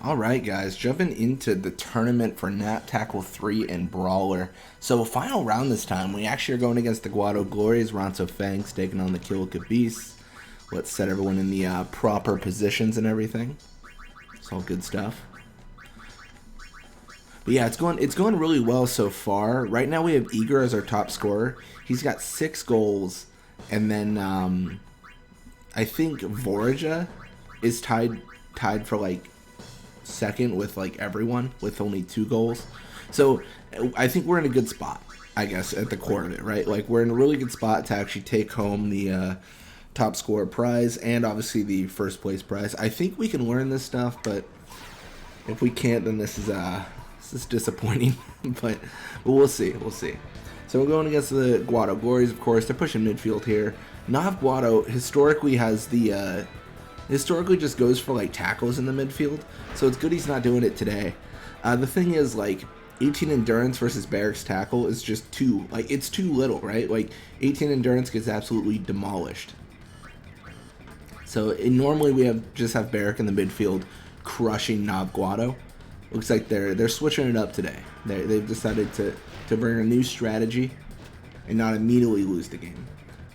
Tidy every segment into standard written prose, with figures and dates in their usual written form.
Alright guys, jumping into the tournament for Nat Tackle 3 and Brawler. So final round this time, we actually are going against the Guado Glories, Ronto Fangs taking on the Kilika Beasts. Let's set everyone in the proper positions and everything. It's all good stuff. But yeah, it's going really well so far. Right now we have Eager as our top scorer. He's got 6 goals, and then I think Vorija is tied for like second with like everyone with only 2 goals. So I think we're in a good spot, I guess, at the core of it, right? Like we're in a really good spot to actually take home the top scorer prize and obviously the first place prize. I think we can learn this stuff, but if we can't, then this is disappointing. but we'll see. So we're going against the Guado Glories, of course. They're pushing midfield here. Nav Guado historically has the historically just goes for like tackles in the midfield, so it's good he's not doing it today. The thing is, like, 18 endurance versus barracks tackle is just too, like, it's too little, right? Like 18 endurance gets absolutely demolished. So normally we just have Barrack in the midfield crushing Nav Guado. Looks like they're switching it up today. They've decided to bring a new strategy and not immediately lose the game.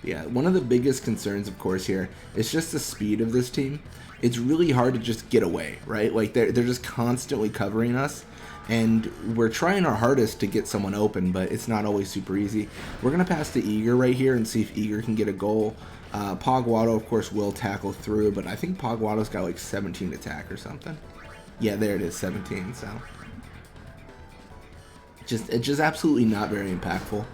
Yeah, one of the biggest concerns, of course, here is just the speed of this team. It's really hard to just get away, right? Like they're just constantly covering us, and we're trying our hardest to get someone open, but it's not always super easy. We're gonna pass to Eager right here and see if Eager can get a goal. Pogwado, of course, will tackle through, but I think Pogwado's got like 17 attack or something. Yeah, there it is, 17. So it's just absolutely not very impactful.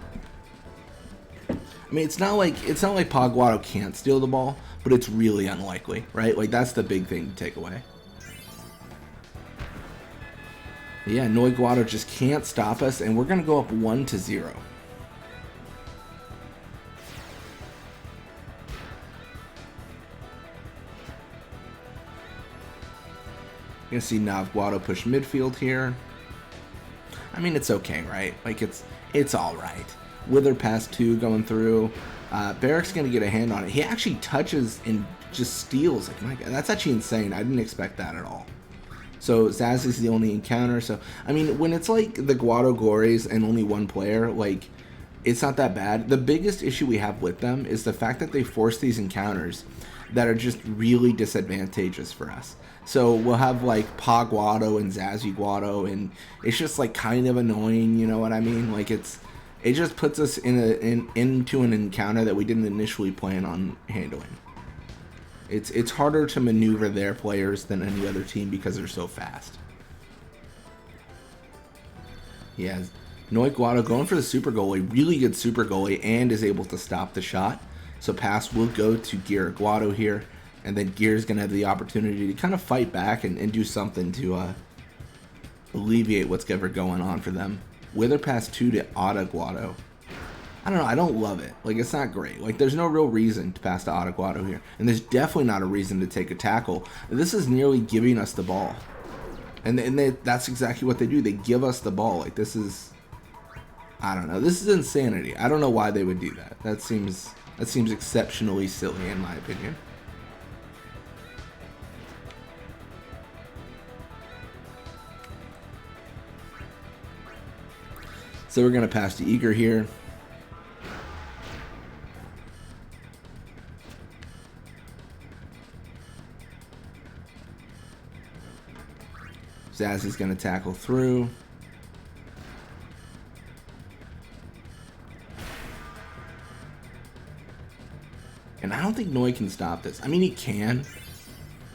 I mean, it's not like Pogwado can't steal the ball, but it's really unlikely, right? Like that's the big thing to take away. But yeah, Noi Guado just can't stop us, and we're gonna go up 1-0. You're gonna see Nav Guado push midfield here. I mean, it's okay, right? Like it's all right. Wither pass 2 going through. Barrack's gonna get a hand on it. He actually touches and just steals. Like, my God, that's actually insane. I didn't expect that at all. So Zazzy's the only encounter. So I mean, when it's like the Guado Glories and only one player, like it's not that bad. The biggest issue we have with them is the fact that they force these encounters that are just really disadvantageous for us. So we'll have like Pa Guado and Zazzy Guado, and it's just like kind of annoying. You know what I mean? Like it just puts us into an encounter that we didn't initially plan on handling. It's harder to maneuver their players than any other team because they're so fast. Yeah, Noi Guado going for the super goalie, really good super goalie, and is able to stop the shot. So pass will go to Gear Guado here, and then Gear's gonna have the opportunity to kind of fight back and do something to alleviate what's ever going on for them. Wither pass 2 to Otta Guado. I don't know, I don't love it. Like, it's not great. Like, there's no real reason to pass to Otta Guado here. And there's definitely not a reason to take a tackle. This is nearly giving us the ball. And that's exactly what they do. They give us the ball. Like, this is... I don't know. This is insanity. I don't know why they would do that. That seems exceptionally silly, in my opinion. So we're going to pass to Eager here. Zazzy's going to tackle through. And I don't think Noi can stop this. I mean, he can.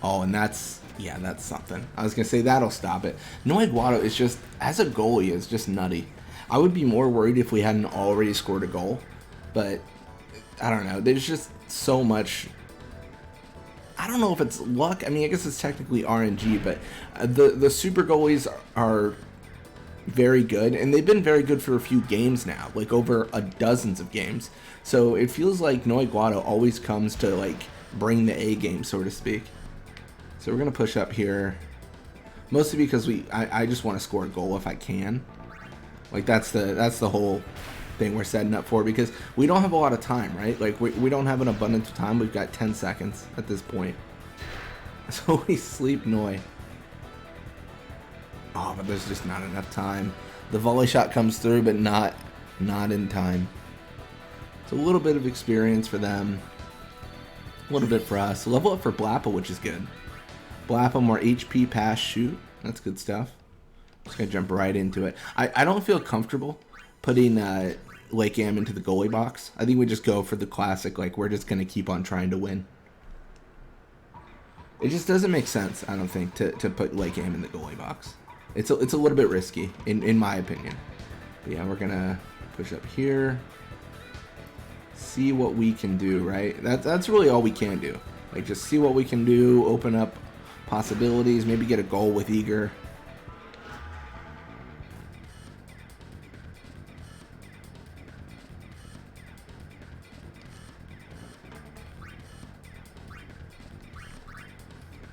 Oh, and that's something. I was going to say that'll stop it. Noi Guado is just, as a goalie, is just nutty. I would be more worried if we hadn't already scored a goal, but I don't know. There's just so much. I don't know if it's luck. I mean, I guess it's technically RNG, but the super goalies are very good, and they've been very good for a few games now, like over dozens of games. So it feels like Noi Guado always comes to like bring the A game, so to speak. So we're gonna push up here, mostly because I just want to score a goal if I can. Like that's the whole thing we're setting up for, because we don't have a lot of time, right? Like we don't have an abundance of time. We've got 10 seconds at this point. So we sleep Noi. Oh, but there's just not enough time. The volley shot comes through, but not in time. It's a little bit of experience for them. A little bit for us. Level up for Blappa, which is good. Blappa, more HP, pass, shoot. That's good stuff. Just going to jump right into it. I don't feel comfortable putting Lake Am into the goalie box. I think we just go for the classic, like, we're just going to keep on trying to win. It just doesn't make sense, I don't think, to put Lake Am in the goalie box. It's a little bit risky, in my opinion. But yeah, we're going to push up here. See what we can do, right? That's really all we can do. Like, just see what we can do, open up possibilities, maybe get a goal with Eager.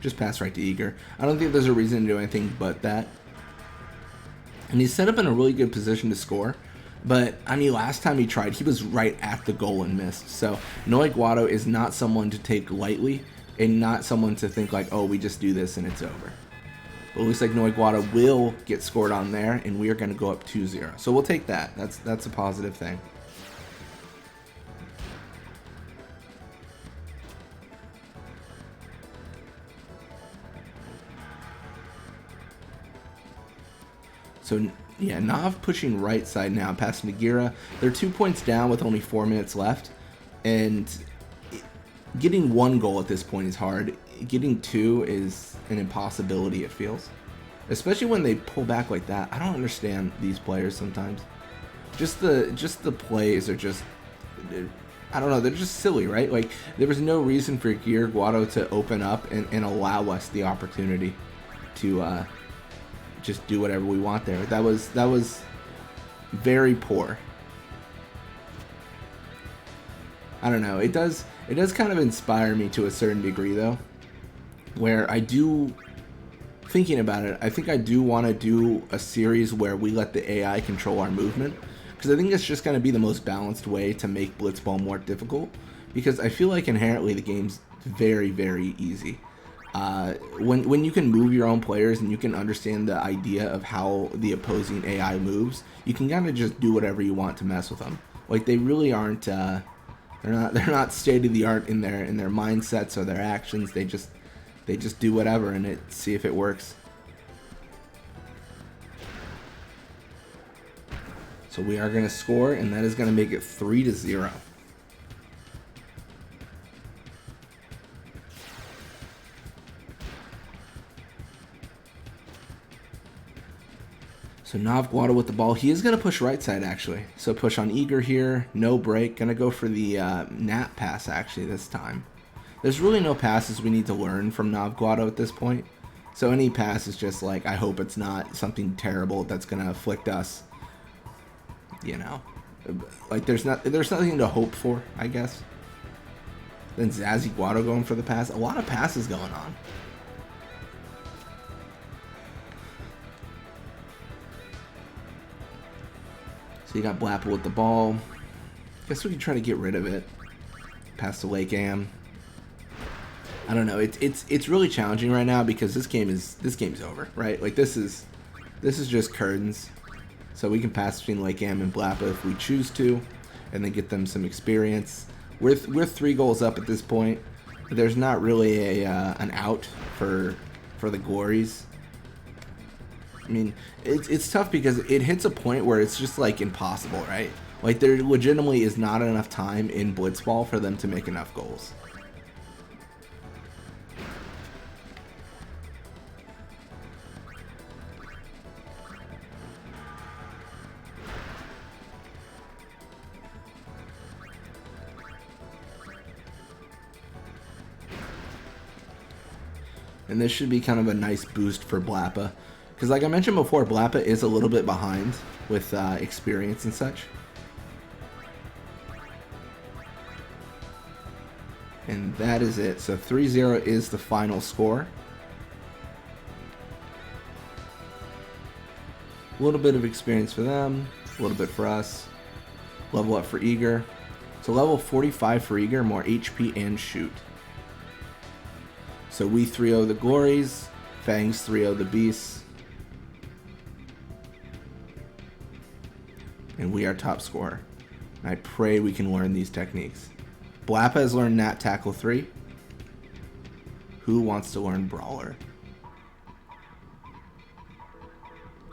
Just pass right to Eager. I don't think there's a reason to do anything but that. And he's set up in a really good position to score. But, I mean, last time he tried, he was right at the goal and missed. So, Noe Guado is not someone to take lightly, and not someone to think like, oh, we just do this and it's over. But it looks like Noe Guado will get scored on there, and we are going to go up 2-0. So we'll take that. That's a positive thing. So, yeah, Nav pushing right side now, past Nagira. They're 2 points down with only 4 minutes left. And getting one goal at this point is hard. Getting two is an impossibility, it feels. Especially when they pull back like that. I don't understand these players sometimes. Just the plays are just, I don't know, they're just silly, right? Like, there was no reason for Guado to open up and allow us the opportunity to just do whatever we want there. That was very poor. I don't know. It does kind of inspire me to a certain degree, though, where I do, thinking about it, I think I do want to do a series where we let the AI control our movement, because I think it's just going to be the most balanced way to make Blitzball more difficult, because I feel like inherently the game's very, very easy. When you can move your own players and you can understand the idea of how the opposing AI moves, you can kind of just do whatever you want to mess with them. Like, they really aren't, they're not state of the art in their mindsets or their actions. They just do whatever and see if it works. So we are going to score, and that is going to make it 3-0. So Nav Guado with the ball. He is going to push right side, actually. So push on Eager here. No break. Going to go for the Nat pass, actually, this time. There's really no passes we need to learn from Nav Guado at this point. So any pass is just like, I hope it's not something terrible that's going to afflict us. You know. Like, there's nothing to hope for, I guess. Then Zazzy Guado going for the pass. A lot of passes going on. So you got Blappa with the ball. Guess we can try to get rid of it. Pass to Lake Am. I don't know. It's really challenging right now because this game's over, right? Like, this is just curtains. So we can pass between Lake Am and Blappa if we choose to, and then get them some experience. We're 3 goals up at this point. There's not really an out for the Glories. I mean, it's tough because it hits a point where it's just, like, impossible, right? Like, there legitimately is not enough time in Blitzball for them to make enough goals. And this should be kind of a nice boost for Blappa. Because like I mentioned before, Blappa is a little bit behind with experience and such. And that is it. So 3-0 is the final score. A little bit of experience for them. A little bit for us. Level up for Eager. So level 45 for Eager. More HP and shoot. So we 3-0 the Glories. Fangs 3-0 the Beasts. and we are top scorer. And I pray we can learn these techniques. Blappa has learned Nat Tackle 3. Who wants to learn Brawler?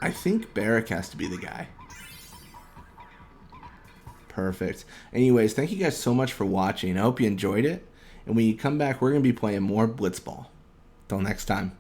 I think Barrack has to be the guy. Perfect. Anyways, thank you guys so much for watching. I hope you enjoyed it. And when you come back, we're going to be playing more Blitzball. Till next time.